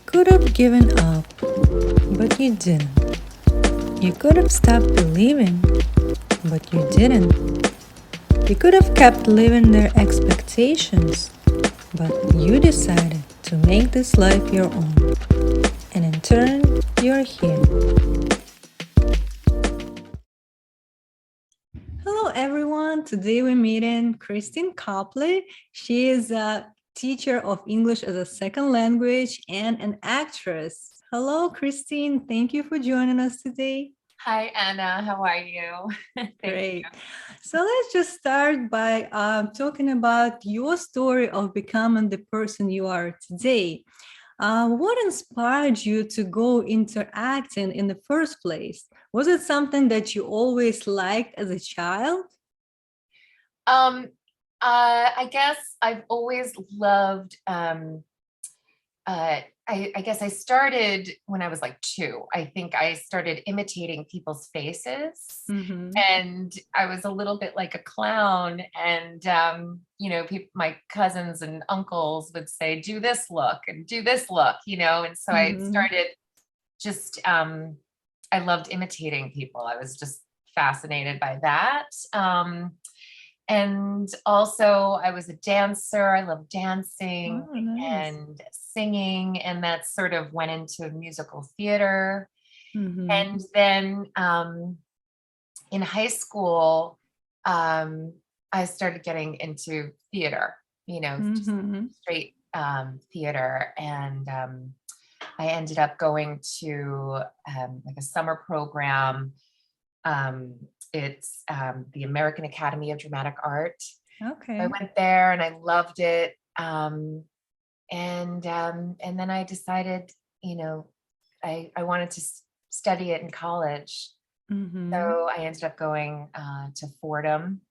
could have given up, but you didn't. You could have stopped believing, but you didn't. You could have kept living their expectations, but you decided to make this life your own. And in turn, you're here. Hello, everyone. Today we're meeting Christine Copley. She is a teacher of English as a second language and an actress. Hello, Christine. Thank you for joining us today. Hi, Anna. How are you? Thank Great. you. So let's just start by talking about your story of becoming the person you are today. What inspired you to go into acting in the first place? Was it something that you always liked as a child? Um, I guess I've always loved, I guess I started when I was like 2. I think I started imitating people's faces. Mm-hmm. And I was a little bit like a clown. And, my cousins and uncles would say, do this look and do this look, And so I Mm-hmm. started just, I loved imitating people. I was just fascinated by that. And also I was a dancer. I loved dancing Oh, nice. and singing, and that sort of went into musical theater. Mm-hmm. And then in high school, I started getting into theater, just Mm-hmm. straight theater. And I ended up going to like a summer program. It's the American Academy of Dramatic Art. I Okay. went there and I loved it. And then I decided, I wanted to study it in college. Mm-hmm. So I ended up going to Fordham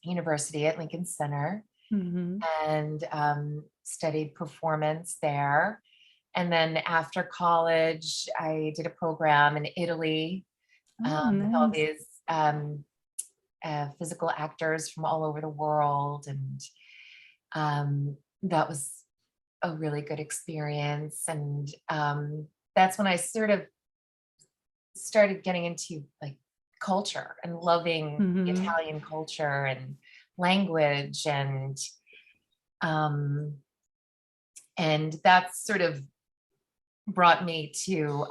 University at Lincoln Center Mm-hmm. and studied performance there. And then after college, I did a program in Italy Oh, with all nice. these physical actors from all over the world. And that was a really good experience. And that's when I sort of started getting into like culture and loving the Mm-hmm. Italian culture and language. Um, and that's sort of brought me to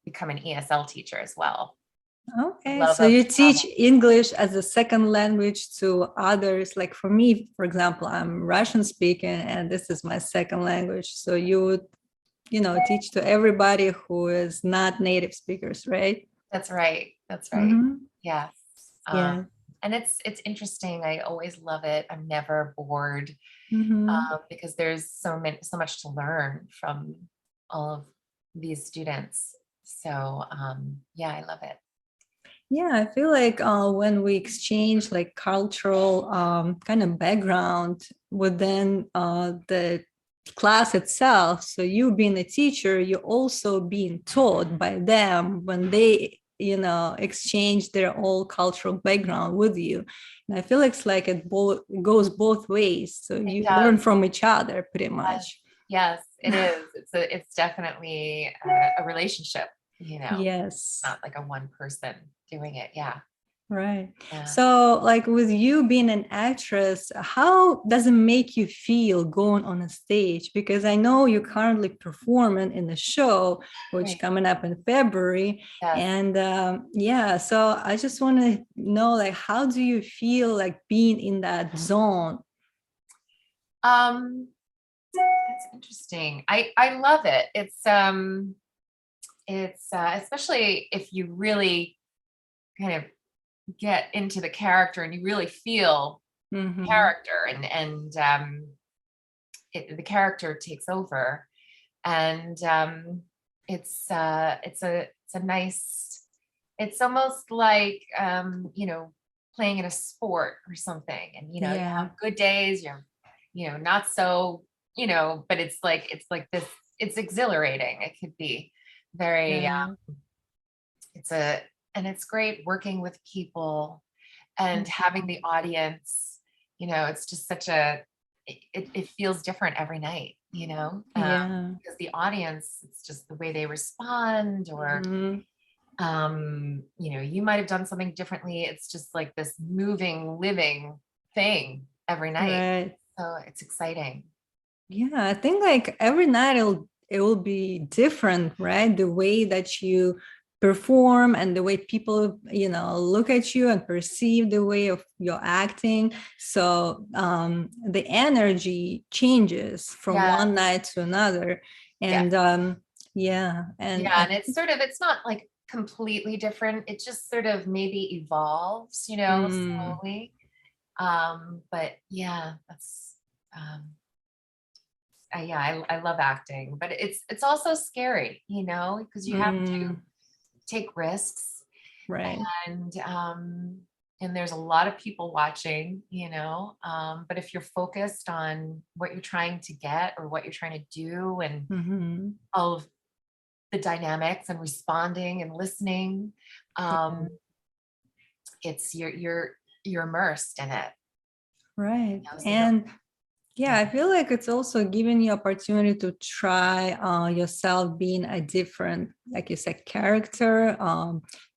become an ESL teacher as well. Okay, Love so of you teach English as a second language to others. Like for me, for example, I'm Russian speaking and this is my second language. So you would, teach to everybody who is not native speakers, right? That's right. That's right. Mm-hmm. Yes. Yeah. And it's interesting. I always love it. I'm never bored Mm-hmm. because there's so much to learn from all of these students. So yeah, I love it. Yeah, I feel like when we exchange like cultural kind of background within the class itself, so you being a teacher, you're also being taught by them when they, exchange their whole cultural background with you. And I feel like it goes both ways. So It you does. learn from each other pretty Yes, much. yes, it is. It's definitely a relationship, Yes. not like a one person doing it. Yeah. Right. Yeah. So, like with you being an actress, how does it make you feel going on a stage? Because I know you're currently performing in the show, which Right. coming up in February. Yes. And yeah, so I just want to know, like, how do you feel like being in that zone? That's interesting. I love it. It's especially if you really kind of get into the character and you really feel the Mm-hmm. character, and the character takes over. And it's a nice, it's almost like playing in a sport or something. And you Yeah. have good days, you have not so, but it's like this, it's exhilarating. It could be very Right. it's a and it's great working with people and having the audience. It's just such a, it feels different every night. Yeah. because the audience, it's just the way they respond, or Mhm. you might have done something differently. It's just like this moving, living thing every night. Right. So it's exciting. Yeah, I think like every night it will be different, right? The way that you perform and the way people, look at you and perceive the way of your acting. So the energy changes from Yeah. one night to another. Yeah. And yeah, and Yeah. And it's not like completely different. It just sort of maybe evolves, mm, slowly. But yeah, that's, um, yeah, I love acting, but it's also scary, because you have to mm, take risks, right. and there's a lot of people watching, but if you're focused on what you're trying to get or what you're trying to do, and Hmm. all of the dynamics and responding and listening, Yeah, um, it's you're immersed in it. right. So And yeah, yeah. I feel like it's also giving you opportunity to try yourself being a different, like you said, character,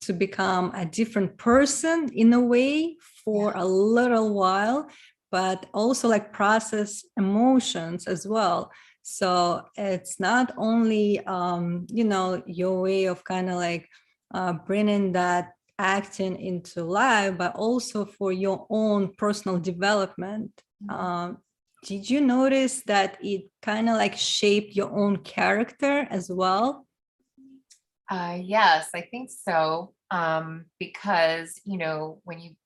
to become a different person in a way for Yeah. a little while, but also like process emotions as well. So it's not only, your way of kind of like bringing that acting into life, but also for your own personal development. Mhm. Um, did you notice that it kind of like shaped your own character as well? Yes, I think so. Because when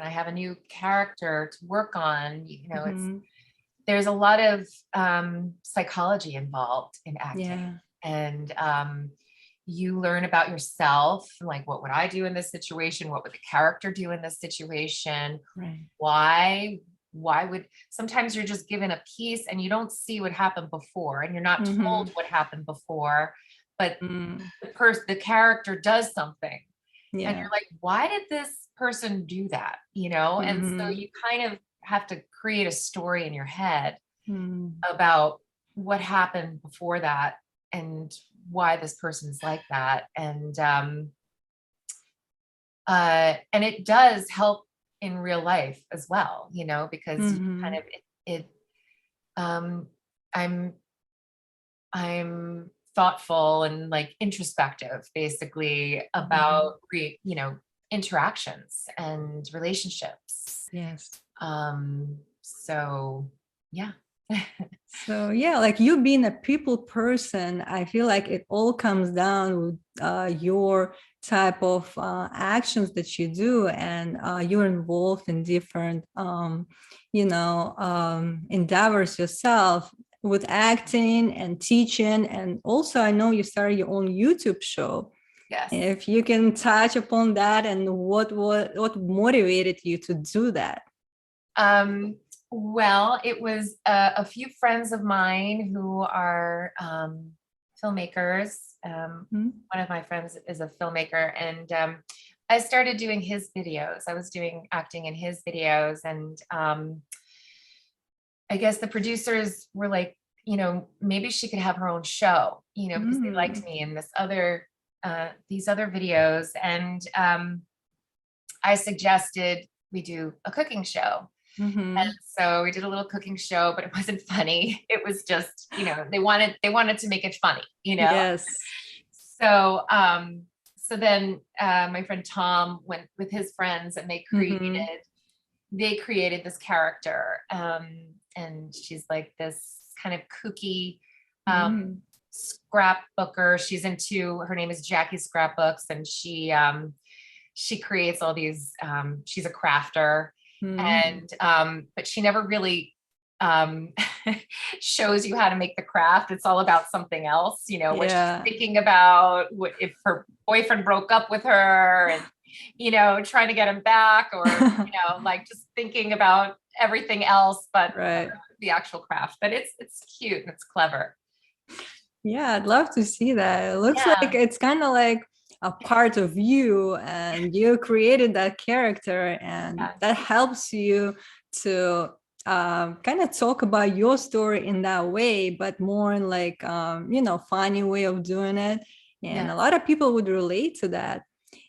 I have a new character to work on, Mhm. there's a lot of psychology involved in acting, Yeah. and you learn about yourself, like what would I do in this situation? What would the character do in this situation? Right. Why? Why would sometimes you're just given a piece and you don't see what happened before, and you're not Hmm. told what happened before, but Mm. the character does something, and Yeah. you're like, why did this person do that, and so Hmm. you kind of have to create a story in your head Mm. about what happened before that, and why this person's like that, and it does help in real life as well, because you kind Hmm. of um i'm I'm thoughtful and like introspective, basically, Hmm. about interactions and relationships. Yes. So yeah. So yeah, like you being a people person, I feel like it all comes down with your type of actions that you do, and you're involved in different, endeavors yourself with acting and teaching, and also I know you started your own YouTube show. Yes. If you can touch upon that, and what motivated you to do that? Um, well, it was a few friends of mine who are filmmakers. One of my friends is a filmmaker, and I started doing his videos. I was doing acting in his videos, and I guess the producers were like, maybe she could have her own show, because they liked Mm. me in these other videos. And I suggested we do a cooking show. And Hmm. so we did a little cooking show, but it wasn't funny. It was just, they wanted to make it funny. Yes. So, then my friend Tom went with his friends, and Hmm. they created this character, and she's like this kind of kooky um, Mm. scrapbooker. Her name is Jackie Scrapbooks, and she creates all these. She's a crafter, Mm. and but she never really um, shows you how to make the craft. It's all about something else, what she's Yeah. thinking about, what if her boyfriend broke up with her, and trying to get him back, or like just thinking about everything else but Right. the actual craft. But it's cute and it's clever. Yeah, I'd love to see that. It looks like Yeah. it's kind of like a part of you, and you created that character, and Yeah. that helps you to kind of talk about your story in that way, but more in like, funny way of doing it. And Yeah. a lot of people would relate to that.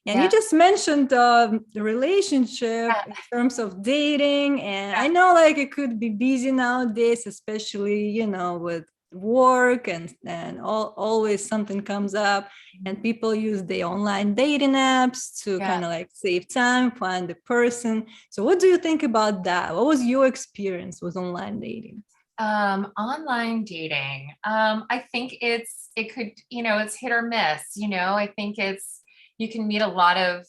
And you Yeah. just mentioned the relationship in terms of dating. And I know like it could be busy nowadays, especially, with work and always something comes up, and people use the online dating apps to kind of like save time, find the person. So what do you think about that? What was your experience with online dating? Online dating. I think it could, it's hit or miss, I think you can meet a lot of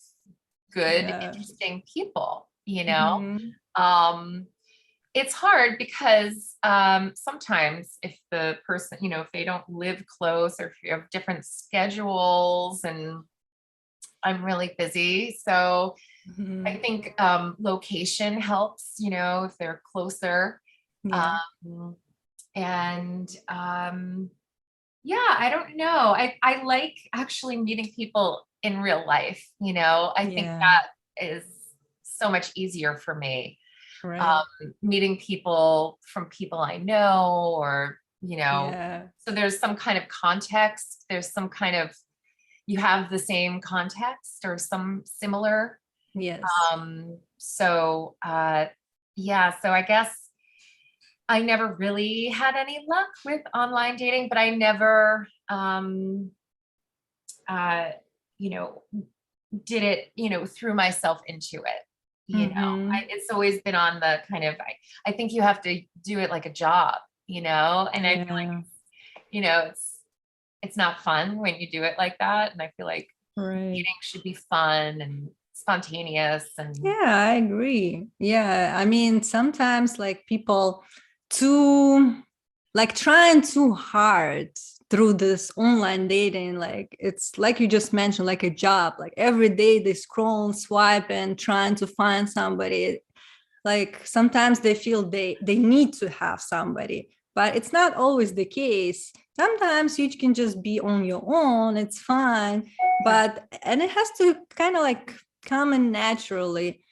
good, interesting people, Mhm. It's hard because sometimes if the person, if they don't live close or if you have different schedules, and I'm really busy. So I Mhm. think location helps, if they're closer. Yeah. Um, and yeah, I don't know. I like actually meeting people in real life, I think Yeah. that is so much easier for me. Right. Meeting people from people I know, or, Yeah. so there's some kind of context, there's some kind of, you have the same context or some similar. Yes. Yeah, so I guess I never really had any luck with online dating, but I never, uh, you know, did it, threw myself into it. Mhm. It's always been on the kind of, I think you have to do it like a job, and I feel like, Yeah. it's not fun when you do it like that. And I feel like Right. dating should be fun and spontaneous and Yeah, I agree. Yeah, I mean, sometimes like people too, like trying too hard through this online dating, like it's like you just mentioned, like a job, like every day they scroll and swipe and trying to find somebody. Like sometimes they feel they need to have somebody, but it's not always the case. Sometimes you can just be on your own, it's fine, but and it has to kind of like come in naturally.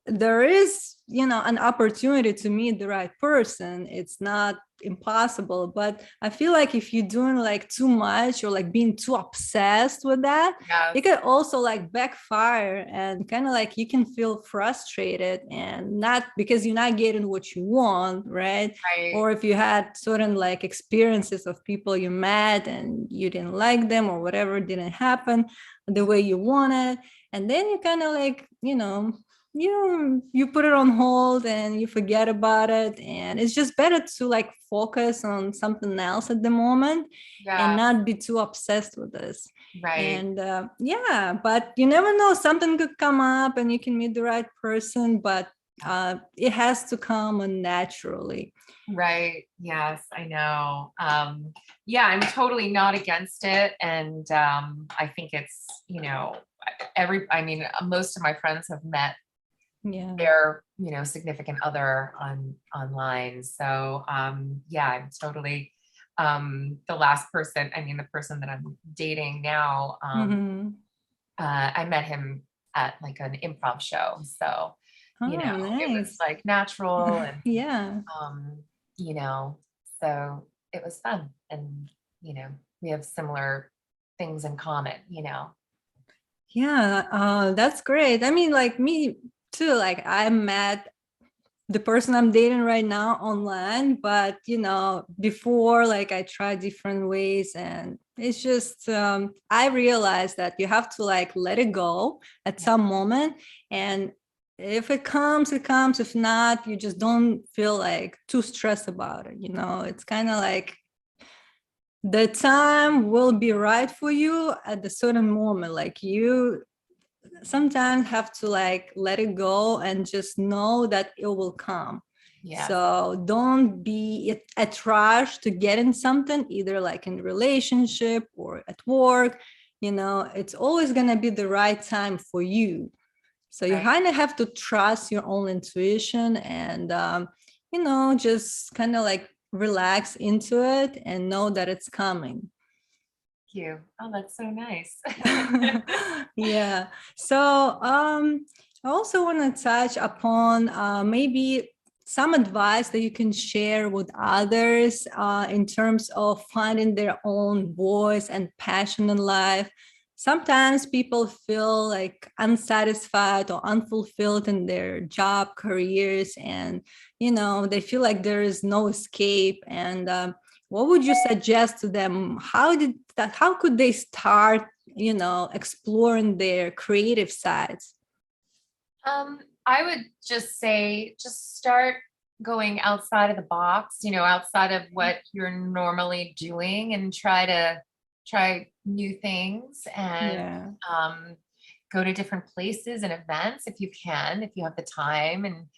There is, an opportunity to meet the right person. It's not impossible, but I feel like if you're doing like too much or like being too obsessed with that, yeah, it could also like backfire, and kind of like you can feel frustrated, and not because you're not getting what you want, right? right. Or if you had certain like experiences of people you met and you didn't like them or whatever didn't happen the way you wanted, and then you kind of like, you put it on hold and you forget about it, and it's just better to like focus on something else at the moment and Yeah, not be too obsessed with this. right. And yeah, but you never know, something could come up and you can meet the right person, but it has to come naturally. Right. Yes, I know. Yeah, I'm totally not against it. And I think it's, I mean, most of my friends have met Yeah. their, significant other online. So yeah, I'm totally the last person, I mean, the person that I'm dating now, Mm-hmm. I met him at like an improv show. So, Oh, it was nice. like natural and Yeah. um, you know, so it was fun. And, we have similar things in common. Yeah, that's great. I mean, like me too. Like I met the person I'm dating right now online, but before, like I tried different ways, and it's just I realized that you have to like let it go at some moment, and if it comes, it comes. If not, you just don't feel like too stressed about it. It's kind of like the time will be right for you at a certain moment. Like you sometimes have to like let it go and just know that it will come. Yes. So don't be at rush to get in something, either like in a relationship or at work. It's always going to be the right time for you. So you Right. kind of have to trust your own intuition, and just kind of like relax into it and know that it's coming. Thank you. Oh, that's so nice. Yeah. So I also want to touch upon maybe some advice that you can share with others in terms of finding their own voice and passion in life? Sometimes people feel like unsatisfied or unfulfilled in their job careers, and they feel like there is no escape. And what would you suggest to them? How could they start exploring their creative sides? I would just say, just start going outside of the box, outside of what you're normally doing, and try new things, and Yeah. go to different places and events if you can, if you have the time, and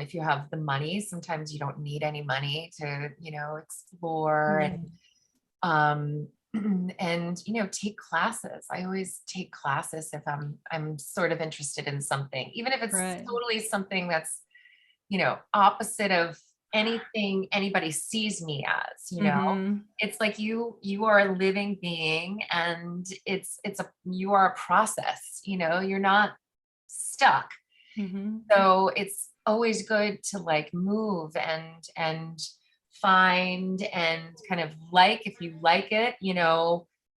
if you have the money. Sometimes you don't need any money to, explore, and um, and take classes. I always take classes if I'm sort of interested in something, even if it's Right. totally something that's opposite of anything anybody sees me as. It's like you are a living being, and you are a process. You're not stuck. So it's always good to like move and find and kind of like, if you like it,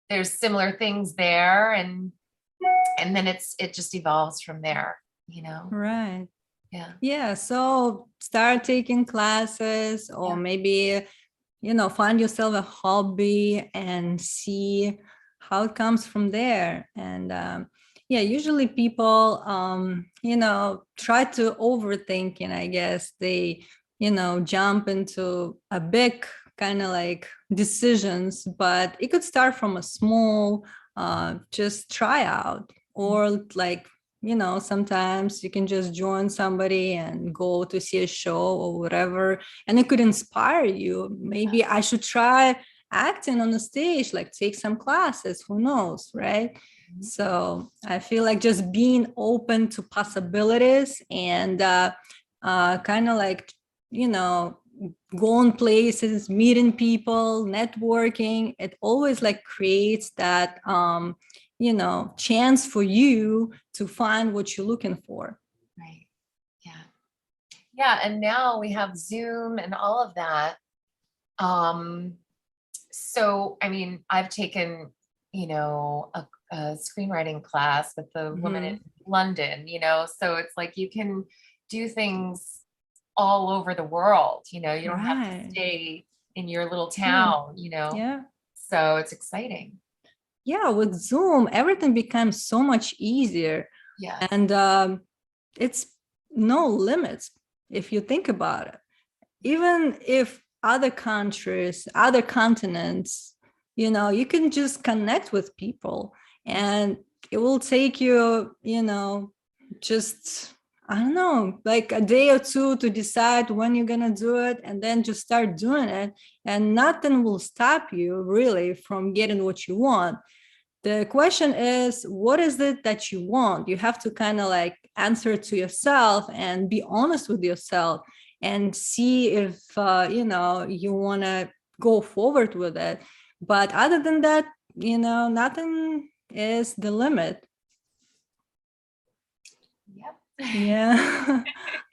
there's similar things there, and then it just evolves from there. Right. Yeah. Yeah. So start taking classes, or maybe, find yourself a hobby and see how it comes from there. And yeah, usually people, try to overthink, and I guess they, jump into a big kind of like decisions, but it could start from a small, just try out, or like, sometimes you can just join somebody and go to see a show or whatever, and it could inspire you. Maybe I should try acting on the stage, like take some classes, who knows, right? So I feel like just being open to possibilities, and kind of like, going places, meeting people, networking, it always like creates that chance for you to find what you're looking for. Right. Yeah. Yeah. And now we have Zoom and all of that. So, I mean, I've taken, a screenwriting class with the woman in London, so it's like you can do things all over the world, you don't have to stay in your little town, Yeah. so it's exciting. Yeah, with Zoom, everything becomes so much easier. Yeah. And it's no limits if you think about it. Even if other countries, other continents, you can just connect with people, and it will take you, just, I don't know, like a day or two to decide when you're going to do it, and then just start doing it. And nothing will stop you really from getting what you want. The question is, what is it that you want? You have to kind of like answer to yourself and be honest with yourself, and see if, you want to go forward with it. But other than that, nothing is the limit. Yep. Yeah.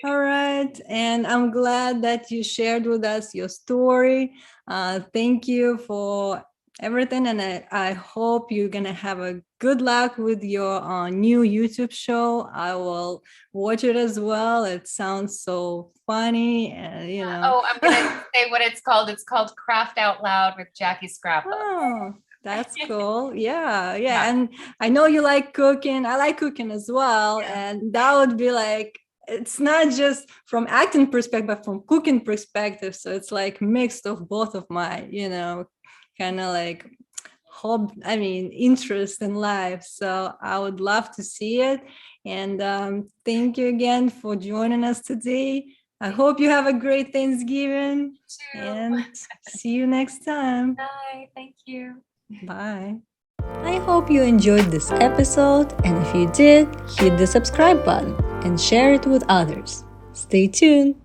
All right. And I'm glad that you shared with us your story. Thank you for everything. And I hope you're going to have a good luck with your new YouTube show. I will watch it as well. It sounds so funny. And, Oh, I'm going to say what it's called. It's called Craft Out Loud with Jackie Scrapbook. Oh, that's cool. Yeah. And I know you like cooking. I like cooking as well. And that would be like, it's not just from acting perspective, but from cooking perspective. So it's like mixed of both of my, kind of like interest in life. So I would love to see it. And thank you again for joining us today. I hope you have a great Thanksgiving, and see you next time. Bye. Thank you. Bye. I hope you enjoyed this episode, and if you did, hit the subscribe button and share it with others. Stay tuned.